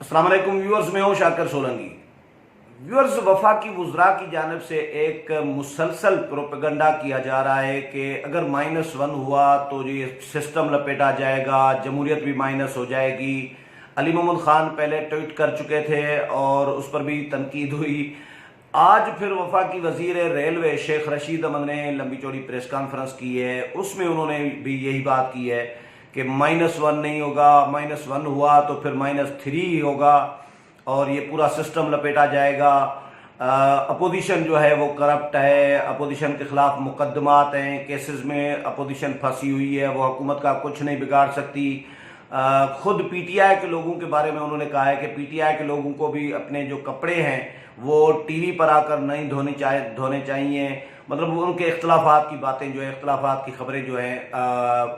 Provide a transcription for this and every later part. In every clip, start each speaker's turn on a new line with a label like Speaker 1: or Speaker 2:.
Speaker 1: السلام علیکم ویورز، میں ہوں شاکر سولنگی۔ ویورز، وفاقی وزراء کی جانب سے ایک مسلسل پروپیگنڈا کیا جا رہا ہے کہ اگر -1 ہوا تو یہ سسٹم لپیٹا جائے گا، جمہوریت بھی مائنس ہو جائے گی۔ علی محمد خان پہلے ٹویٹ کر چکے تھے اور اس پر بھی تنقید ہوئی۔ آج پھر وفاقی وزیر ریلوے شیخ رشید احمد نے لمبی چوڑی پریس کانفرنس کی ہے، اس میں انہوں نے بھی یہی بات کی ہے کہ -1 نہیں ہوگا، -1 ہوا تو پھر -3 ہوگا اور یہ پورا سسٹم لپیٹا جائے گا۔ اپوزیشن جو ہے وہ کرپٹ ہے، اپوزیشن کے خلاف مقدمات ہیں، کیسز میں اپوزیشن پھنسی ہوئی ہے، وہ حکومت کا کچھ نہیں بگاڑ سکتی۔ خود پی ٹی آئی کے لوگوں کے بارے میں انہوں نے کہا ہے کہ پی ٹی آئی کے لوگوں کو بھی اپنے جو کپڑے ہیں وہ ٹی وی پر آ کر نہیں دھونے چاہیے۔ مطلب ان کے اختلافات کی باتیں جو ہے، اختلافات کی خبریں جو ہیں،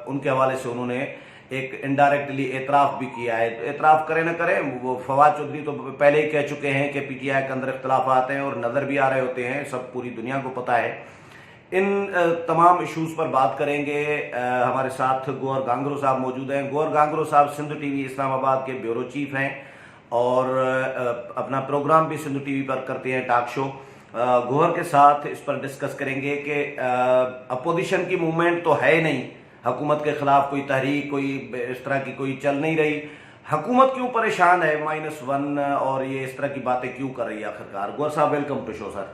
Speaker 1: ان کے حوالے سے انہوں نے ایک انڈائریکٹلی اعتراف بھی کیا ہے۔ اعتراف کرے نہ کرے، وہ فواد چودھری تو پہلے ہی کہہ چکے ہیں کہ پی ٹی آئی کے اندر اختلافات ہیں اور نظر بھی آ رہے ہوتے ہیں، سب پوری دنیا کو پتہ ہے۔ ان تمام ایشوز پر بات کریں گے۔ ہمارے ساتھ گوہر گانگرو صاحب موجود ہیں۔ گوہر گانگرو صاحب سندھ ٹی وی اسلام آباد کے بیورو چیف ہیں اور اپنا پروگرام بھی سندھ ٹی وی پر کرتے ہیں، ٹاک شو۔ گوہر کے ساتھ اس پر ڈسکس کریں گے کہ اپوزیشن کی موومنٹ تو ہے نہیں، حکومت کے خلاف کوئی تحریک، کوئی اس طرح کی کوئی چل نہیں رہی۔ حکومت کیوں پریشان ہے -1 اور یہ اس طرح کی باتیں کیوں کر رہی ہے آخرکار؟ گوہر صاحب welcome to show sir.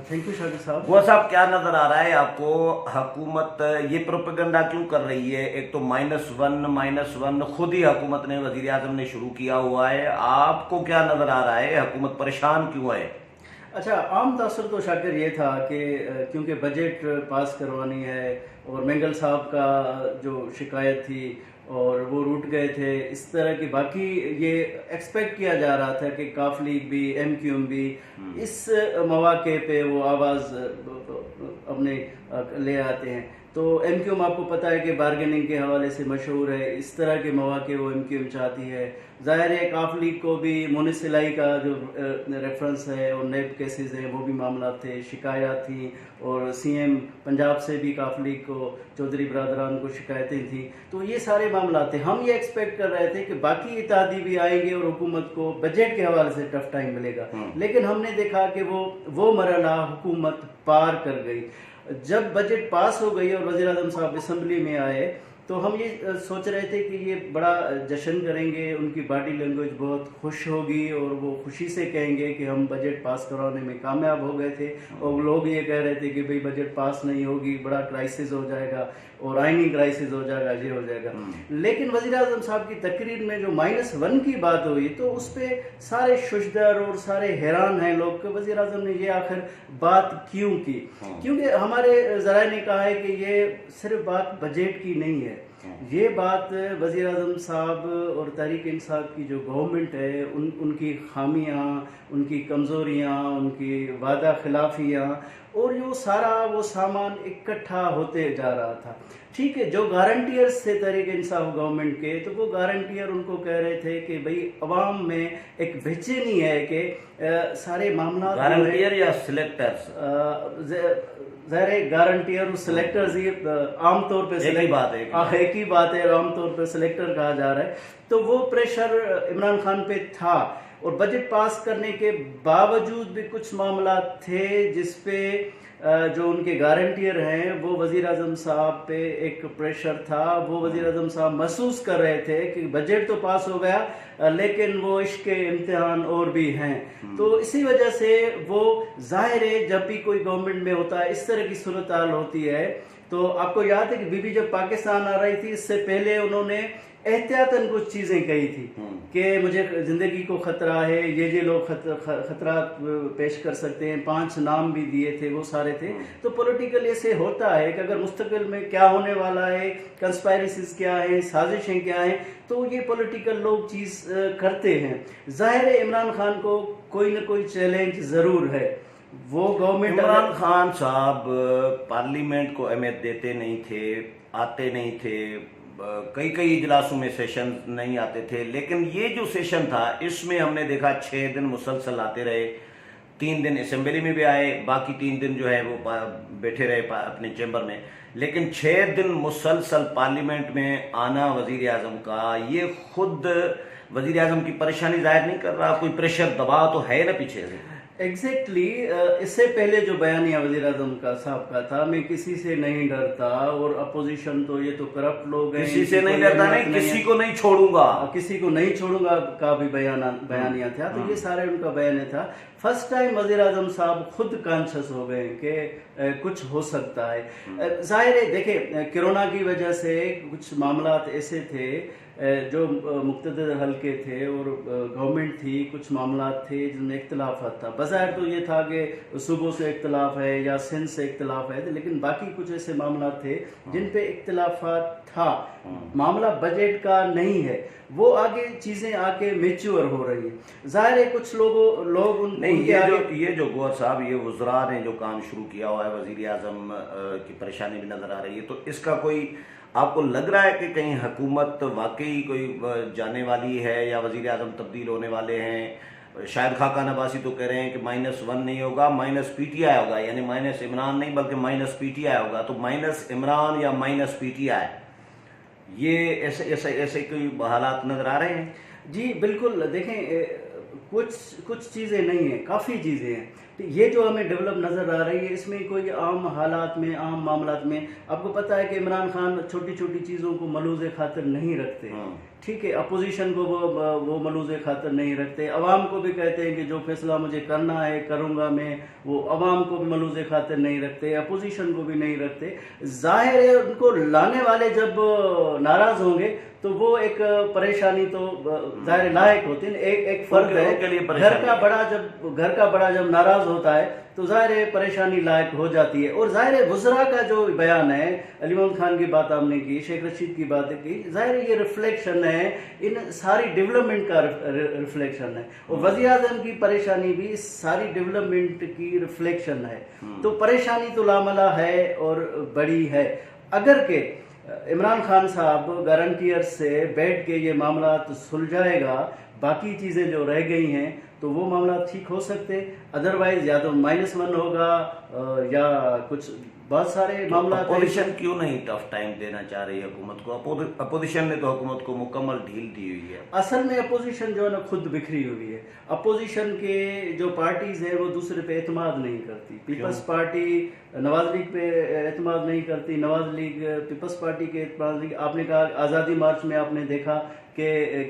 Speaker 2: Thank you Shakir صاحب۔
Speaker 1: گوہر صاحب، کیا نظر آ رہا ہے آپ کو؟ حکومت یہ پروپیگنڈا کیوں کر رہی ہے؟ ایک تو -1 خود ہی حکومت نے، وزیر اعظم نے شروع کیا ہوا ہے، آپ کو کیا نظر آ رہا ہے؟ حکومت پریشان کیوں ہے؟
Speaker 2: اچھا، عام تاثر تو شاکر یہ تھا کہ کیونکہ بجٹ پاس کروانی ہے اور مینگل صاحب کا جو شکایت تھی اور وہ روٹ گئے تھے، اس طرح کی باقی یہ ایکسپیکٹ کیا جا رہا تھا کہ کاف لیگ بھی، ایم کیو ایم بھی اس مواقع پہ وہ آواز اپنے لے آتے ہیں۔ تو ایم کیو ایم آپ کو پتہ ہے کہ بارگیننگ کے حوالے سے مشہور ہے، اس طرح کے مواقع وہ ایم کیو ایم چاہتی ہے۔ ظاہر ہے کاف لیگ کو بھی مونسلائی کا جو ریفرنس ہے اور نیب کیسز ہیں وہ بھی معاملات تھے، شکایات تھیں، اور سی ایم پنجاب سے بھی کاف لیگ کو، چودھری برادران کو شکایتیں تھیں۔ تو یہ سارے معاملات تھے۔ ہم یہ ایکسپیکٹ کر رہے تھے کہ باقی اتحادی بھی آئیں گے اور حکومت کو بجٹ کے حوالے سے ٹف ٹائم ملے گا، لیکن ہم نے دیکھا کہ وہ مرحلہ حکومت پار کر گئی۔ جب بجٹ پاس ہو گئی اور وزیر اعظم صاحب اسمبلی میں آئے تو ہم یہ سوچ رہے تھے کہ یہ بڑا جشن کریں گے، ان کی باڈی لینگویج بہت خوش ہوگی اور وہ خوشی سے کہیں گے کہ ہم بجٹ پاس کرانے میں کامیاب ہو گئے تھے، اور لوگ یہ کہہ رہے تھے کہ بھئی بجٹ پاس نہیں ہوگی، بڑا کرائسس ہو جائے گا اور آئینی کرائسس ہو جائے گا، یہ ہو جائے گا۔ لیکن وزیر اعظم صاحب کی تقریر میں جو -1 کی بات ہوئی تو اس پہ سارے ششدر اور سارے حیران ہیں لوگ کہ وزیر اعظم نے یہ آخر بات کیوں کی، کیونکہ ہمارے ذرائع نے کہا ہے کہ یہ صرف بات بجٹ کی نہیں ہے، یہ بات وزیر اعظم صاحب اور تحریک انصاف کی جو گورنمنٹ ہے ان کی خامیاں، ان کی کمزوریاں، ان کی وعدہ خلافیاں اور جو سارا وہ سامان اکٹھا ہوتے جا رہا تھا۔ ٹھیک ہے، جو گارنٹیئرز تھے تحریک انصاف گورنمنٹ کے، تو وہ گارنٹیئر ان کو کہہ رہے تھے کہ بھئی عوام میں ایک بے چینی ہے کہ سارے معاملات،
Speaker 1: گارنٹیئر یا سلیکٹرز؟
Speaker 2: ظاہر ہے گارنٹیئر اور سلیکٹرز یہ عام طور پہ
Speaker 1: ایک
Speaker 2: ہی بات ہے، عام طور پہ سلیکٹر کہا جا رہا ہے۔ تو وہ پریشر عمران خان پہ تھا اور بجٹ پاس کرنے کے باوجود بھی کچھ معاملات تھے جس پہ جو ان کے گارنٹیئر ہیں وہ وزیر اعظم صاحب پہ ایک پریشر تھا۔ وہ وزیر اعظم صاحب محسوس کر رہے تھے کہ بجٹ تو پاس ہو گیا لیکن وہ عشق کے امتحان اور بھی ہیں۔ تو اسی وجہ سے وہ ظاہر ہے جب بھی کوئی گورنمنٹ میں ہوتا ہے اس طرح کی صورتحال ہوتی ہے۔ تو آپ کو یاد ہے کہ بی بی جب پاکستان آ رہی تھی اس سے پہلے انہوں نے احتیاطاً کچھ چیزیں کہی تھی کہ مجھے زندگی کو خطرہ ہے، یہ لوگ خطرات پیش کر سکتے ہیں، 5 نام بھی دیے تھے، وہ سارے تھے۔ تو پولیٹیکل ایسے ہوتا ہے کہ اگر مستقبل میں کیا ہونے والا ہے، کنسپائریسیز کیا ہیں، سازشیں کیا ہیں، تو یہ پولیٹیکل لوگ چیز کرتے ہیں۔ ظاہر ہے عمران خان کو کوئی نہ کوئی چیلنج ضرور ہے۔ وہ گورنمنٹ،
Speaker 1: عمران خان صاحب پارلیمنٹ کو اہمیت دیتے نہیں تھے، آتے نہیں تھے، کئی اجلاسوں میں سیشن نہیں آتے تھے، لیکن یہ جو سیشن تھا اس میں ہم نے دیکھا 6 دن مسلسل آتے رہے۔ 3 دن اسمبلی میں بھی آئے، باقی 3 دن جو ہے وہ بیٹھے رہے اپنے چیمبر میں، لیکن 6 دن مسلسل پارلیمنٹ میں آنا وزیر اعظم کا، یہ خود वजीर आजम की परेशानी जाहिर नहीं कर रहा, कोई प्रेशर दबाव तो है ना पीछे से?
Speaker 2: एग्जैक्टली इससे पहले जो बयानिया वजीर आजम का साहब का था, मैं किसी से नहीं डरता और अपोजिशन तो ये तो करप्ट लोग हैं,
Speaker 1: किसी से नहीं डरता, नहीं किसी को नहीं छोड़ूंगा,
Speaker 2: किसी को नहीं छोड़ूंगा का भी बयानिया था। तो ये सारे उनका बयान था। फर्स्ट टाइम वजीर आजम साहब खुद कॉन्शियस हो गए कि कुछ हो सकता है। जाहिर है देखिए, कोरोना की वजह से कुछ मामलात ऐसे थे जो मुक्तदर हल्के थे और गवर्नमेंट थी, कुछ मामलात थे जिनमें इख्तलाफात था। बज़ाहिर तो ये था कि सूबों से इख्तलाफ है या सिंध से इख्तलाफ है, लेकिन बाकी कुछ ऐसे मामलात थे जिन पे इख्तलाफात था। मामला बजट का नहीं है, वो आगे चीजें आके मेच्योर हो रही है। जाहिर है कुछ लोग
Speaker 1: नहीं, ये जो गौहर साहब, ये वज़रा ने जो काम शुरू किया हुआ है, वज़ीर आज़म की परेशानी भी नज़र आ रही है, तो इसका कोई आपको लग रहा है कि कहीं हुकूमत वाकई कोई जाने वाली है या वज़ीर आज़म तब्दील होने वाले हैं? शायद खाकान अब्बासी तो कह रहे हैं कि -1 नहीं होगा, -PTI होगा, यानी माइनस इमरान नहीं बल्कि -PTI होगा। तो माइनस इमरान या -PTI, ये ऐसे कोई हालात नज़र आ रहे हैं?
Speaker 2: जी बिल्कुल। देखें, कुछ चीज़ें नहीं हैं, काफ़ी चीज़ें हैं। तो ये जो हमें डेवलप नज़र आ रही है, इसमें कोई आम हालात में, आम मामलात में आपको पता है कि इमरान खान छोटी छोटी चीज़ों को मलूज़े खातिर नहीं रखते। ठीक है, अपोजिशन को वो मलूज़े खातिर नहीं रखते, अवाम को भी कहते हैं कि जो फैसला मुझे करना है करूँगा मैं, वो अवाम को भी मलूज़े खातिर नहीं रखते, अपोजिशन को भी नहीं रखते। जाहिर है उनको लाने वाले जब नाराज़ होंगे तो वो एक परेशानी तो जाहिर लायक होती है। एक फर्क है, घर का बड़ा जब नाराज होता है तो जाहिर है परेशानी लायक हो जाती है। और जाहिर है वज़रा का जो बयान है, अली मोहम्मद खान की बात हमने की, शेख रशीद की बात की, जाहिर है ये रिफ्लेक्शन है, इन सारी डेवलपमेंट का रिफ्लेक्शन है। और वज़ीर आज़म की परेशानी भी इस सारी डेवलपमेंट की रिफ्लेक्शन है। तो परेशानी तो लामला है और बड़ी है। अगर के इमरान खान साहब गारंटियर से बैठ के ये मामला तो सुलझाएगा, बाकी चीज़ें जो रह गई हैं तो वो मामला ठीक हो सकते। अदरवाइज या तो -1 होगा या कुछ बहुत सारे मामला।
Speaker 1: अपोजिशन क्यों नहीं टफ टाइम देना चाह रही है हुकूमत को? अपोजिशन ने तो हुकूमत को मुकम्मल ढील दी हुई है।
Speaker 2: असल में अपोजिशन जो है ना खुद बिखरी हुई है। अपोजिशन के जो पार्टीज है वो दूसरे पे एतमाद नहीं करती। पीपल्स पार्टी नवाज लीग पे एतमाद नहीं करती, नवाज लीग पीपल्स पार्टी के एतमाद नहीं। आपने कहा आज़ादी मार्च में आपने देखा कि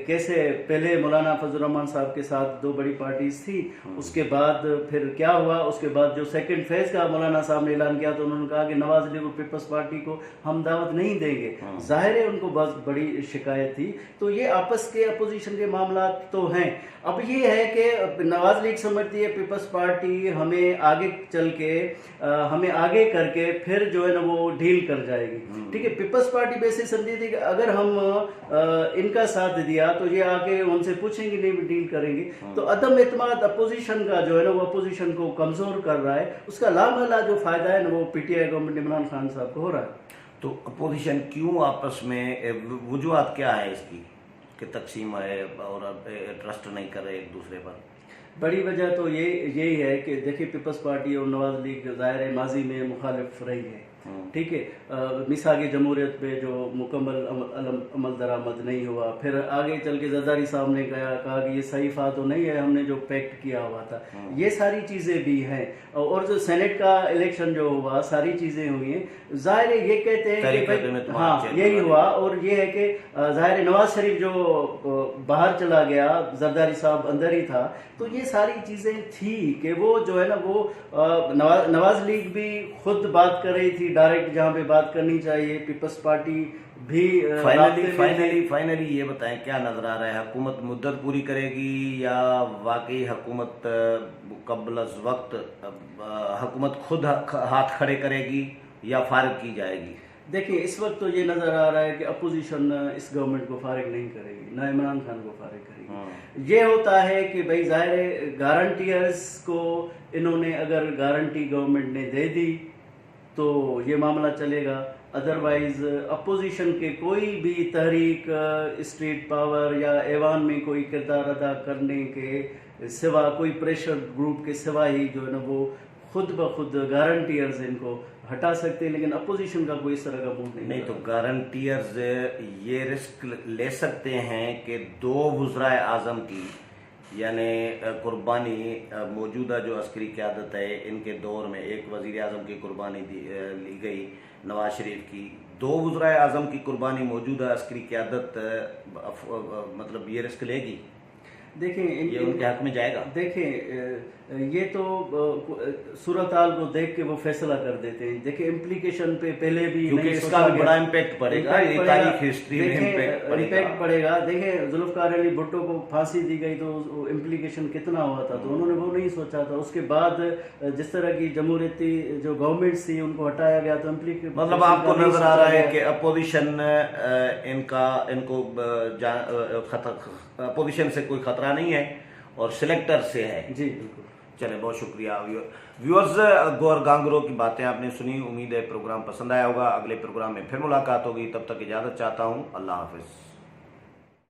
Speaker 2: कैसे पहले मौलाना फजल रहमान साहब के साथ 2 बड़ी पार्टीज थी, उसके बाद फिर क्या हुआ, उसके बाद जो सेकंड फेज का मौलाना साहब ने ऐलान किया तो उन्होंने कहा कि नवाज लीग और पीपल्स पार्टी को हम दावत नहीं देंगे। जाहिर है उनको बहुत बड़ी शिकायत थी। तो ये आपस के अपोजिशन के मामला तो हैं। अब ये है कि नवाज लीग समझती है पीपल्स पार्टी हमें आगे चल के हमें आगे करके फिर जो है ना वो डील कर जाएगी। ठीक है, पीपल्स पार्टी वैसे समझी थी कि अगर हम इनका साथ दिया तो ये आके उनसे पूछेंगे नहीं डील करेंगे। तो अदम एतमाद अपोजिशन का जो है ना वो अपोजिशन को कमजोर कर रहा है। उसका लामहला जो फायदा है ना वो पीटीआई गवर्नमेंट इमरान खान साहब को हो रहा है।
Speaker 1: तो अपोजिशन क्यों आपस में, वजूहत क्या है इसकी कि तकसीम है और अब ट्रस्ट नहीं कर रहे एक दूसरे पर?
Speaker 2: बड़ी वजह तो यही है कि देखिए पीपल्स पार्टी और नवाज लीग जाहिर है माजी में मुखालिफ रही है। ठीक है, मिसागी जमहूरियत पे जो मुकम्मल अमल दरामद नहीं हुआ, फिर आगे चल के जरदारी साहब ने कहा कि ये सहीफा तो नहीं है, हमने जो पैक्ट किया हुआ था, ये सारी चीज़ें भी हैं। और जो सेनेट का इलेक्शन जो हुआ, सारी चीज़ें हुई हैं। जाहिर है ये कहते हैं कि हाँ यही हुआ। और ये है कि जाहिर है नवाज शरीफ जो बाहर चला गया, जरदारी साहब अंदर ही था, तो ये सारी चीज़ें थी कि वो जो है ना वो नवाज लीग भी खुद बात कर रही थी डायरेक्ट जहाँ पे बात करनी चाहिए, पीपल्स पार्टी भी
Speaker 1: फाइनली ये बताएं क्या नजर आ रहा है? हुकूमत मुद्दत पूरी करेगी या वाकई हुकूमत कबल अज़ वक्त हुकूमत खुद हाथ खड़े करेगी या फारिग की जाएगी?
Speaker 2: देखिए इस वक्त तो ये नज़र आ रहा है कि अपोजिशन इस गवर्नमेंट को फारिग नहीं करेगी, ना इमरान खान को फारिग करेगी। ये होता है कि भाई जाहिर है गारंटियर्स को इन्होंने अगर गारंटी गवर्नमेंट ने दे दी तो ये मामला चलेगा। अदरवाइज अपोजिशन के कोई भी तहरीक स्टेट पावर या ऐवान में कोई किरदार अदा करने के सिवा, कोई प्रेशर ग्रुप के सिवा ही जो है ना वो खुद ब खुद गारंटियर्स इनको हटा सकते हैं, लेकिन अपोजिशन का कोई इस तरह का मूड नहीं
Speaker 1: नहीं
Speaker 2: है।
Speaker 1: तो गारंटियर्स ये रिस्क ले सकते हैं कि 2 वज़राए आज़म की यानी कुर्बानी मौजूदा जो अस्करी क़यादत है इनके दौर में, एक वज़ीर आज़म की कुर्बानी ली गई नवाज शरीफ की, 2 वज़राए आज़म की कुर्बानी मौजूदा अस्करी क़यादत मतलब ये रिस्क लेगी,
Speaker 2: देखें
Speaker 1: ये उनके हक में जाएगा।
Speaker 2: देखें ये तो सूरत हाल को देख के वो फैसला कर देते हैं। देखिए इम्प्लीकेशन पे पहले भी
Speaker 1: क्योंकि
Speaker 2: नहीं
Speaker 1: इसका
Speaker 2: सोचा
Speaker 1: भी
Speaker 2: गया।
Speaker 1: बड़ा इम्पैक्ट पड़ेगा, ये तारीख हिस्ट्री में
Speaker 2: इम्पैक्ट पड़ेगा। देखें जुल्फ़िकार अली भुट्टो को फांसी दी गई तो इम्प्लीकेशन कितना हुआ था, तो उन्होंने वो नहीं सोचा था। उसके बाद जिस तरह की जमहूरियती जो गवर्नमेंट्स थी उनको हटाया गया, तो इम्प्लीकेशन
Speaker 1: मतलब आपको नजर आ रहा है कि अपोजिशन इनको अपोजिशन से कोई खतरा नहीं है और सिलेक्टर से है।
Speaker 2: जी बिल्कुल।
Speaker 1: चले, बहुत शुक्रिया व्यूअर्स। गौर गांगरो की बातें आपने सुनी, उम्मीद है प्रोग्राम पसंद आया होगा। अगले प्रोग्राम में फिर मुलाकात होगी, तब तक इजाज़त चाहता हूँ। अल्लाह हाफिज़।